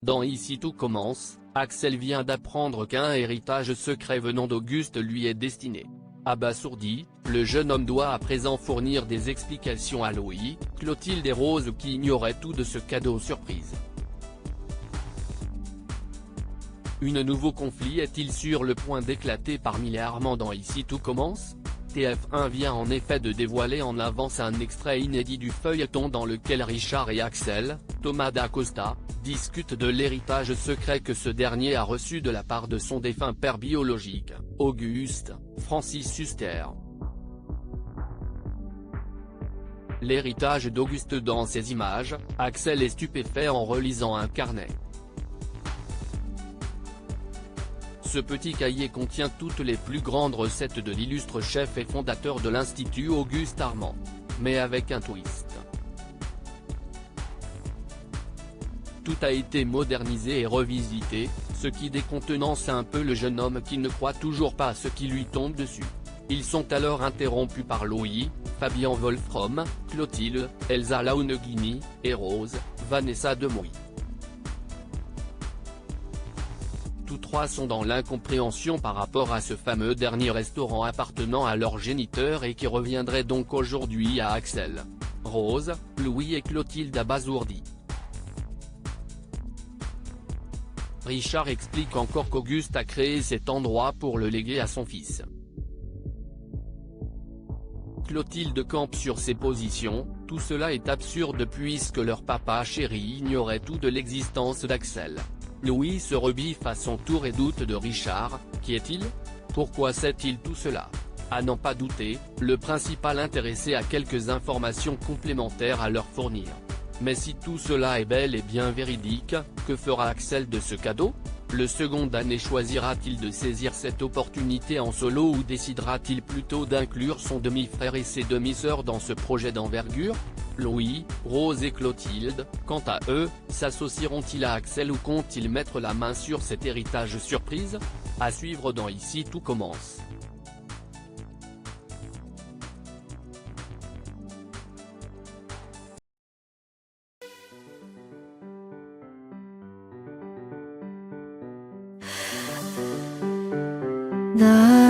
Dans Ici tout commence, Axel vient d'apprendre qu'un héritage secret venant d'Auguste lui est destiné. Abasourdi, le jeune homme doit à présent fournir des explications à Louis, Clotilde et Rose qui ignoraient tout de ce cadeau surprise. Un nouveau conflit est-il sur le point d'éclater parmi les Armands dans Ici tout commence? TF1 vient en effet de dévoiler en avance un extrait inédit du feuilleton dans lequel Richard et Axel, Thomas d'Acosta, discutent de l'héritage secret que ce dernier a reçu de la part de son défunt père biologique, Auguste, Francis Huster. L'héritage d'Auguste dans ces images, Axel est stupéfait en relisant un carnet. Ce petit cahier contient toutes les plus grandes recettes de l'illustre chef et fondateur de l'Institut Auguste Armand. Mais avec un twist. Tout a été modernisé et revisité, ce qui décontenance un peu le jeune homme qui ne croit toujours pas à ce qui lui tombe dessus. Ils sont alors interrompus par Louis, Fabien Wolfrom, Clotilde, Elsa Launeghini, et Rose, Vanessa Demouy. Tous trois sont dans l'incompréhension par rapport à ce fameux dernier restaurant appartenant à leur géniteur et qui reviendrait donc aujourd'hui à Axel, Rose, Louis et Clotilde abasourdis. Richard explique encore qu'Auguste a créé cet endroit pour le léguer à son fils. Clotilde campe sur ses positions, tout cela est absurde puisque leur papa chéri ignorait tout de l'existence d'Axel. Louis se rebiffe à son tour et doute de Richard, qui est-il? Pourquoi sait-il tout cela? À n'en pas douter, le principal intéressé a quelques informations complémentaires à leur fournir. Mais si tout cela est bel et bien véridique, que fera Axel de ce cadeau? Le second année choisira-t-il de saisir cette opportunité en solo ou décidera-t-il plutôt d'inclure son demi-frère et ses demi-sœurs dans ce projet d'envergure? Louis, Rose et Clotilde, quant à eux, s'associeront-ils à Axel ou comptent-ils mettre la main sur cet héritage surprise? À suivre dans Ici tout commence. 나